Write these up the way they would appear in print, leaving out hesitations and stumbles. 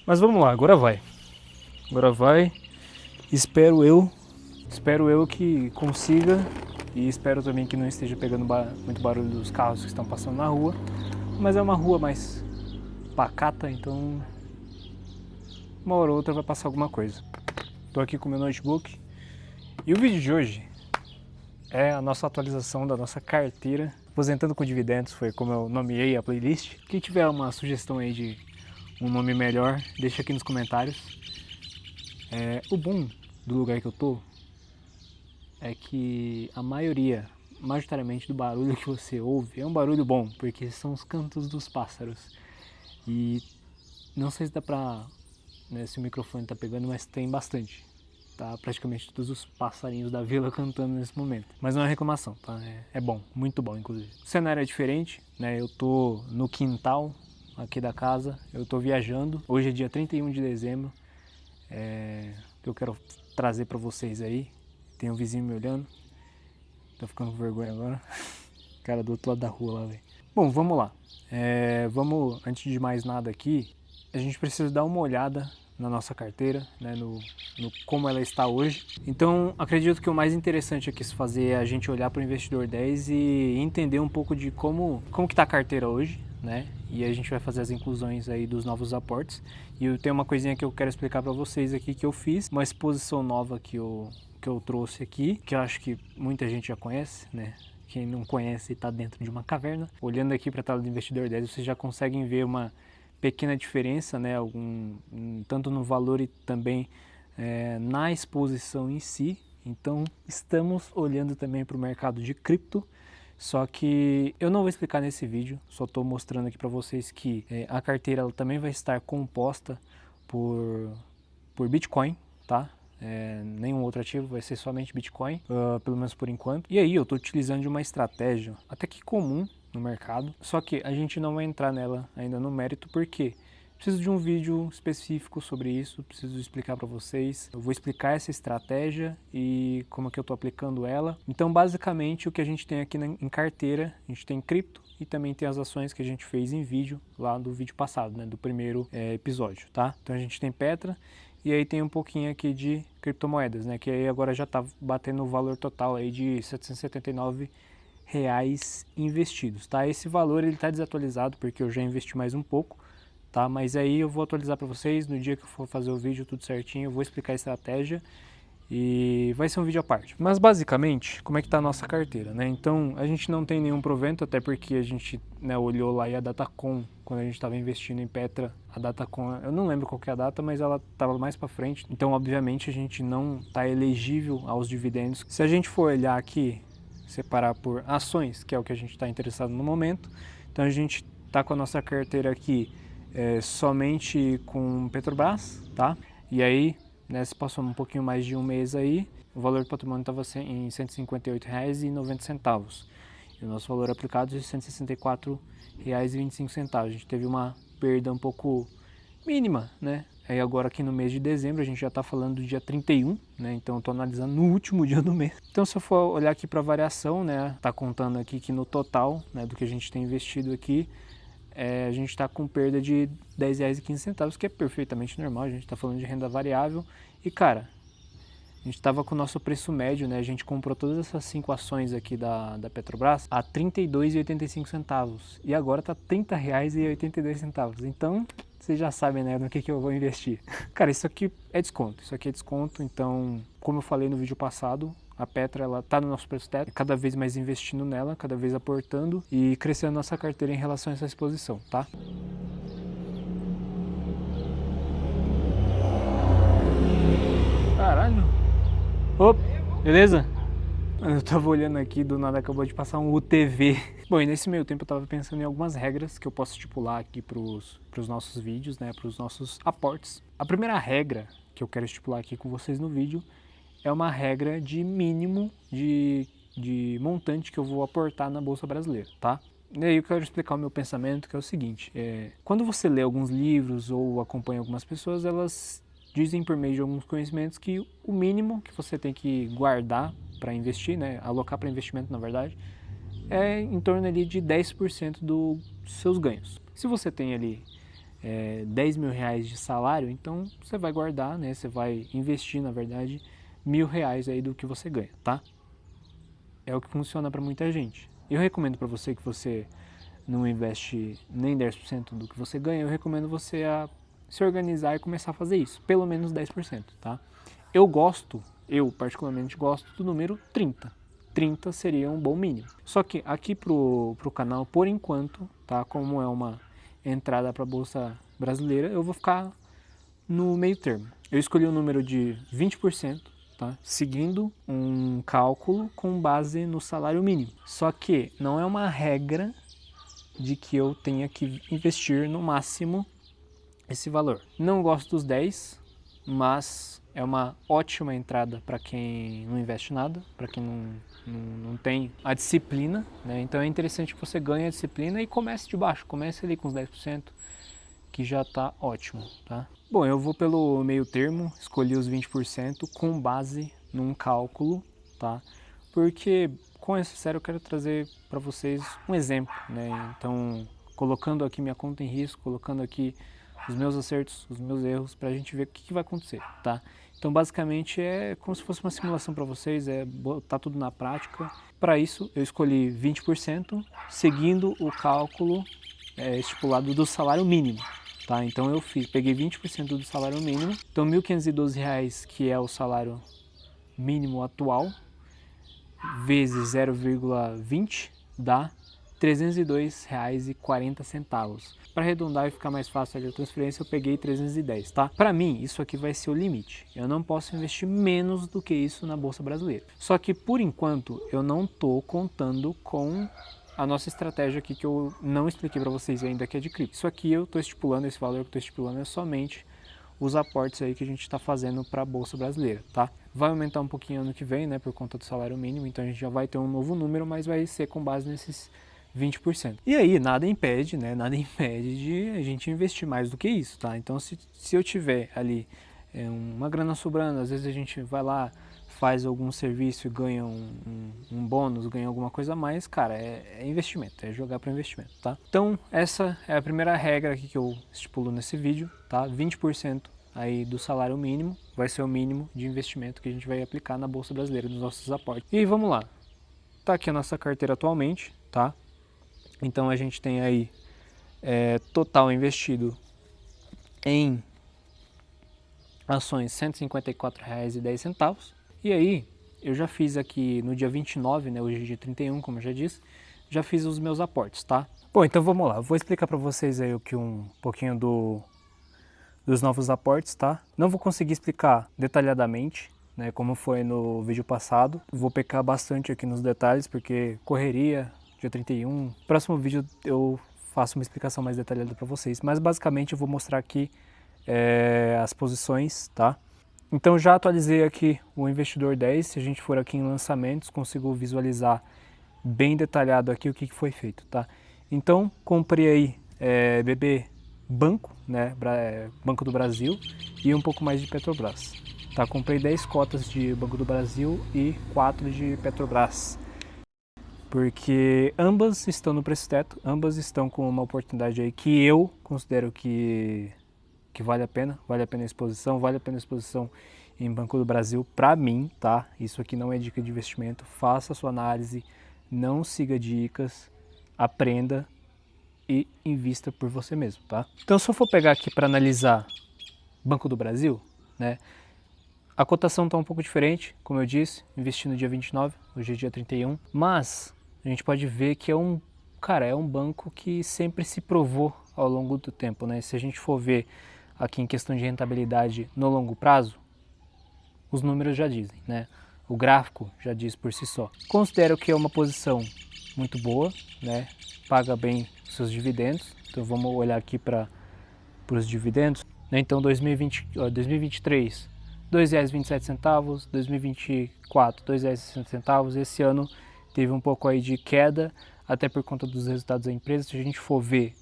Mas vamos lá, agora vai. Agora vai. Espero eu que consiga e espero também que não esteja pegando muito barulho dos carros que estão passando na rua. Mas é uma rua mais pacata, então uma hora ou outra vai passar alguma coisa. Estou aqui com meu notebook e o vídeo de hoje é a nossa atualização da nossa carteira. Aposentando com Dividendos foi como eu nomeei a playlist. Quem tiver uma sugestão aí de um nome melhor, deixa aqui nos comentários. O bom do lugar que eu tô é que a majoritariamente do barulho que você ouve é um barulho bom, porque são os cantos dos pássaros. E não sei se dá pra, né, se o microfone tá pegando, mas tem bastante. Tá praticamente todos os passarinhos da vila cantando nesse momento. Mas não é reclamação, tá? É bom, muito bom inclusive. O cenário é diferente, né? Eu tô no quintal aqui da casa, eu tô viajando. Hoje é dia 31 de dezembro, que eu quero trazer pra vocês aí. Tem um vizinho me olhando, tô ficando com vergonha agora. Cara do outro lado da rua lá, velho. Bom, vamos lá. Vamos, antes de mais nada aqui, a gente precisa dar uma olhada na nossa carteira, né, no como ela está hoje. Então, acredito que o mais interessante aqui se fazer é a gente olhar para o Investidor 10 e entender um pouco de como que está a carteira hoje, né? E a gente vai fazer as inclusões aí dos novos aportes. E eu tenho uma coisinha que eu quero explicar para vocês aqui que eu fiz, uma exposição nova que eu trouxe aqui, que eu acho que muita gente já conhece, né? Quem não conhece está dentro de uma caverna. Olhando aqui para a tela do Investidor 10, vocês já conseguem ver uma pequena diferença, né, tanto no valor e também na exposição em si. Então estamos olhando também para o mercado de cripto, só que eu não vou explicar nesse vídeo, só estou mostrando aqui para vocês que a carteira ela também vai estar composta por Bitcoin, tá? Nenhum outro ativo, vai ser somente Bitcoin, pelo menos por enquanto. E aí eu estou utilizando de uma estratégia até que comum no mercado, só que a gente não vai entrar nela ainda no mérito, porque preciso de um vídeo específico sobre isso, preciso explicar para vocês. Eu vou explicar essa estratégia e como é que eu estou aplicando ela. Então, basicamente, o que a gente tem aqui em carteira, a gente tem cripto e também tem as ações que a gente fez em vídeo lá do vídeo passado, né, do primeiro episódio, tá? Então a gente tem Petra e aí tem um pouquinho aqui de criptomoedas, né, que aí agora já está batendo o valor total aí de 779 reais investidos, tá? Esse valor ele está desatualizado porque eu já investi mais um pouco, tá? Mas aí eu vou atualizar para vocês no dia que eu for fazer o vídeo tudo certinho, eu vou explicar a estratégia e vai ser um vídeo à parte. Mas basicamente, como é que tá a nossa carteira, né? Então a gente não tem nenhum provento, até porque a gente, né, olhou lá e a Datacom, quando a gente estava investindo em Petra, a Datacom, eu não lembro qual que é a data, mas ela estava mais para frente. Então obviamente a gente não está elegível aos dividendos. Se a gente for olhar aqui, separar por ações, que é o que a gente está interessado no momento, então a gente está com a nossa carteira aqui somente com Petrobras, tá? E aí, né, se passou um pouquinho mais de um mês aí, o valor do patrimônio estava em R$ 158,90 e o nosso valor aplicado é R$ 164,25. A gente teve uma perda um pouco mínima, né? Aí agora aqui no mês de dezembro, a gente já está falando do dia 31, né? Então eu estou analisando no último dia do mês. Então se eu for olhar aqui para a variação, né? Tá contando aqui que no total, né, do que a gente tem investido aqui, a gente está com perda de R$ 10,15, que é perfeitamente normal, a gente está falando de renda variável. E cara, a gente estava com o nosso preço médio, né? A gente comprou todas essas 5 ações aqui da Petrobras a R$ 32,85 e agora está R$ 30,82. Então vocês já sabem, né, no que eu vou investir. Cara, isso aqui é desconto, então, como eu falei no vídeo passado, a Petra, ela tá no nosso preço teto, cada vez mais investindo nela, cada vez aportando e crescendo nossa carteira em relação a essa exposição, tá? Caralho! Opa, beleza? Eu tava olhando aqui, do nada acabou de passar um UTV. Bom, e nesse meio tempo eu tava pensando em algumas regras que eu posso estipular aqui pros nossos vídeos, né, pros nossos aportes. A primeira regra que eu quero estipular aqui com vocês no vídeo é uma regra de mínimo de montante que eu vou aportar na Bolsa Brasileira, tá? E aí eu quero explicar o meu pensamento, que é o seguinte, quando você lê alguns livros ou acompanha algumas pessoas, elas dizem por meio de alguns conhecimentos que o mínimo que você tem que guardar para investir, né, alocar para investimento na verdade, é em torno ali de 10% dos seus ganhos. Se você tem ali R$ 10.000 de salário, então você vai guardar, né? Você vai investir, na verdade, R$ 1.000 aí do que você ganha, tá? É o que funciona para muita gente. Eu recomendo para você que você não investe nem 10% do que você ganha, eu recomendo você a se organizar e começar a fazer isso, pelo menos 10%, tá? Eu particularmente gosto do número 30. 30 seria um bom mínimo. Só que aqui pro canal, por enquanto, tá? Como é uma entrada para a Bolsa Brasileira, eu vou ficar no meio termo. Eu escolhi o número de 20%, tá? Seguindo um cálculo com base no salário mínimo. Só que não é uma regra de que eu tenha que investir no máximo esse valor. Não gosto dos 10, mas é uma ótima entrada para quem não investe nada, para quem não tem a disciplina, né? Então é interessante que você ganhe a disciplina e comece de baixo, comece ali com os 10%, que já está ótimo, tá? Bom, eu vou pelo meio termo, escolhi os 20% com base num cálculo, tá? Porque, com esse sério, eu quero trazer para vocês um exemplo, né? Então, colocando aqui minha conta em risco, colocando aqui os meus acertos, os meus erros, para a gente ver o que vai acontecer, tá? Então, basicamente, é como se fosse uma simulação para vocês, é botar tudo na prática. Para isso, eu escolhi 20%, seguindo o cálculo estipulado do salário mínimo. Tá, então eu peguei 20% do salário mínimo, então R$ 1.512, que é o salário mínimo atual, vezes 0,20 dá R$ 302,40. Para arredondar e ficar mais fácil a transferência, eu peguei 310, tá? Para mim, isso aqui vai ser o limite. Eu não posso investir menos do que isso na Bolsa Brasileira. Só que, por enquanto, eu não estou contando com a nossa estratégia aqui que eu não expliquei para vocês ainda, que é de cripto. Isso aqui eu estou estipulando, esse valor que eu estou estipulando é somente os aportes aí que a gente está fazendo para a Bolsa Brasileira, tá? Vai aumentar um pouquinho ano que vem, né, por conta do salário mínimo, então a gente já vai ter um novo número, mas vai ser com base nesses 20%. E aí, nada impede, né, nada impede de a gente investir mais do que isso, tá? Então, se eu tiver ali uma grana sobrando, às vezes a gente vai lá, faz algum serviço e ganha um bônus, ganha alguma coisa a mais, cara, é investimento, é jogar para investimento, tá? Então, essa é a primeira regra aqui que eu estipulo nesse vídeo, tá? 20% aí do salário mínimo vai ser o mínimo de investimento que a gente vai aplicar na Bolsa Brasileira nos nossos aportes. E vamos lá, tá aqui a nossa carteira atualmente, tá? Então a gente tem aí total investido em ações R$ 154,10. E aí, eu já fiz aqui no dia 29, né, hoje é dia 31, como eu já disse, já fiz os meus aportes, tá? Bom, então vamos lá, eu vou explicar para vocês aí um pouquinho dos novos aportes, tá? Não vou conseguir explicar detalhadamente, né, como foi no vídeo passado. Vou pecar bastante aqui nos detalhes, porque correria, dia 31. Próximo vídeo eu faço uma explicação mais detalhada para vocês, mas basicamente eu vou mostrar aqui as posições, tá? Então já atualizei aqui o Investidor 10, se a gente for aqui em lançamentos, consigo visualizar bem detalhado aqui o que foi feito, tá? Então comprei aí BB Banco, né, Banco do Brasil e um pouco mais de Petrobras, tá? Comprei 10 cotas de Banco do Brasil e 4 de Petrobras, porque ambas estão no preço teto, ambas estão com uma oportunidade aí que eu considero que vale a pena a exposição, vale a pena a exposição em Banco do Brasil para mim, tá? Isso aqui não é dica de investimento, faça a sua análise, não siga dicas, aprenda e invista por você mesmo, tá? Então se eu for pegar aqui para analisar Banco do Brasil, né? A cotação está um pouco diferente, como eu disse, investi no dia 29, hoje é dia 31, mas a gente pode ver que é um banco que sempre se provou ao longo do tempo, né? Se a gente for ver aqui em questão de rentabilidade no longo prazo, os números já dizem, né? O gráfico já diz por si só. Considero que é uma posição muito boa, né? Paga bem os seus dividendos. Então vamos olhar aqui para os dividendos. Então 2023, R$ 2,27, 2024, R$ 2,60. Esse ano teve um pouco aí de queda, até por conta dos resultados da empresa. Se a gente for ver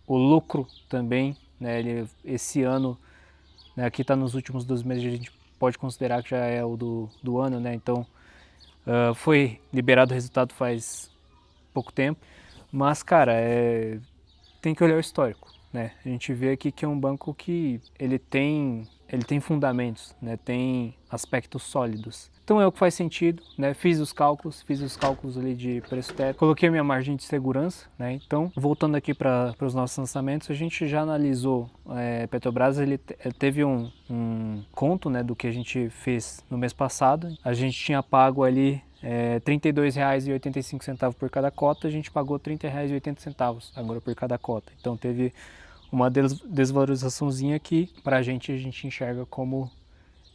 o lucro também, né, esse ano, né, aqui está nos últimos 2 meses, a gente pode considerar que já é o do ano, né, então foi liberado o resultado faz pouco tempo, mas cara, tem que olhar o histórico, né? A gente vê aqui que é um banco que ele tem fundamentos, né? Tem aspectos sólidos. Então é o que faz sentido, né? Fiz os cálculos ali de preço teto, coloquei a minha margem de segurança, né? Então, voltando aqui para os nossos lançamentos, a gente já analisou Petrobras, ele teve um conto, né, do que a gente fez no mês passado. A gente tinha pago ali R$ 32,85 por cada cota, a gente pagou R$ 30,80 agora por cada cota. Então teve uma desvalorizaçãozinha que a gente enxerga como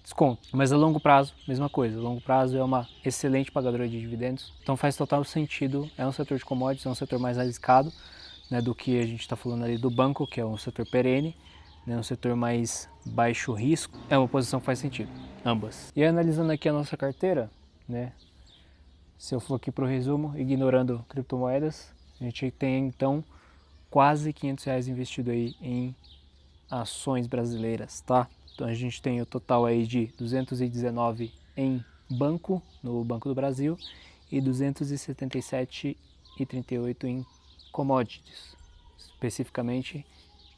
desconto. Mas a longo prazo, mesma coisa. A longo prazo é uma excelente pagadora de dividendos, então faz total sentido. É um setor de commodities, é um setor mais arriscado, né, do que a gente está falando ali do banco, que é um setor perene, né, um setor mais baixo risco. É uma posição que faz sentido, ambas. E analisando aqui a nossa carteira, né, se eu for aqui para o resumo, ignorando criptomoedas, a gente tem então quase R$500 investido aí em ações brasileiras, tá? Então a gente tem o total aí de 219 em banco, no Banco do Brasil, e 277,38 em commodities, especificamente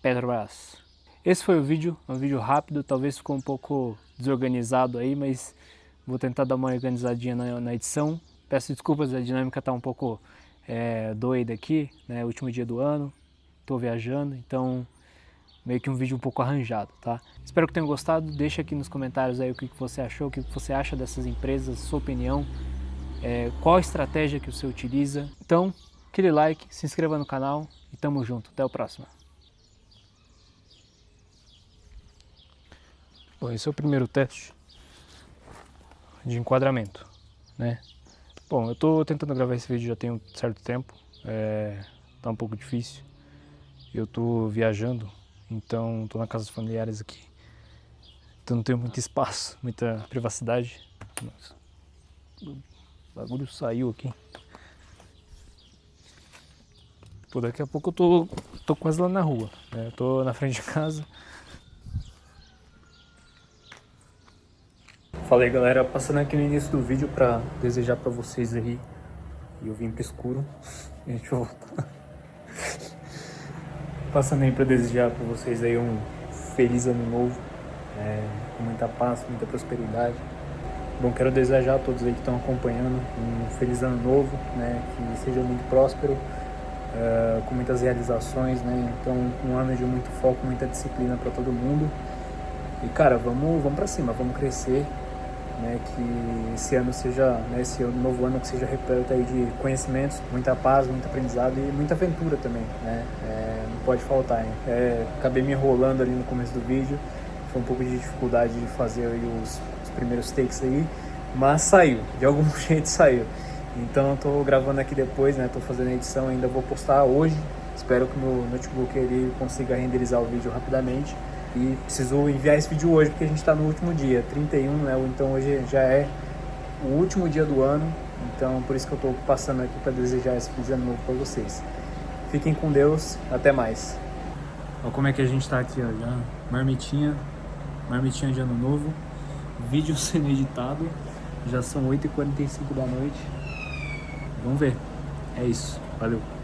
Petrobras. Esse foi o vídeo, um vídeo rápido, talvez ficou um pouco desorganizado aí, mas vou tentar dar uma organizadinha na edição. Peço desculpas, a dinâmica está um pouco doida aqui, né? Último dia do ano, estou viajando, então meio que um vídeo um pouco arranjado, tá? Espero que tenham gostado, deixa aqui nos comentários aí o que você achou, o que você acha dessas empresas, sua opinião, qual a estratégia que você utiliza. Então, aquele like, se inscreva no canal e tamo junto, até o próximo. Bom, esse é o primeiro teste de enquadramento, né? Bom, eu tô tentando gravar esse vídeo já tem um certo tempo, tá um pouco difícil. Eu tô viajando, então tô na casa dos familiares aqui, então não tenho muito espaço, muita privacidade. Nossa, o bagulho saiu aqui. Pô, daqui a pouco eu tô quase lá na rua, né? Eu tô na frente de casa. Falei, galera, passando aqui no início do vídeo para desejar para vocês aí, e eu vim pro escuro, a gente vai voltar. Passando aí para desejar para vocês aí um feliz ano novo, com muita paz, muita prosperidade. Bom, quero desejar a todos aí que estão acompanhando um feliz ano novo, né, que seja muito próspero, com muitas realizações, né, então um ano de muito foco, muita disciplina para todo mundo. E cara, vamos para cima, vamos crescer. Né, que esse ano seja, né, esse novo ano que seja repleto aí de conhecimentos, muita paz, muito aprendizado e muita aventura também, né, não pode faltar, hein? Acabei me enrolando ali no começo do vídeo, foi um pouco de dificuldade de fazer aí os primeiros takes aí, mas saiu, de algum jeito saiu. Então eu tô gravando aqui depois, né, tô fazendo a edição, ainda vou postar hoje, espero que o meu notebook ele consiga renderizar o vídeo rapidamente. E preciso enviar esse vídeo hoje porque a gente está no último dia, 31, né? Então hoje já é o último dia do ano, então por isso que eu estou passando aqui para desejar esse feliz ano novo para vocês. Fiquem com Deus, até mais. Olha como é que a gente está aqui, ó, já marmitinha de ano novo, vídeo sendo editado, já são 8h45 da noite. Vamos ver, é isso, valeu.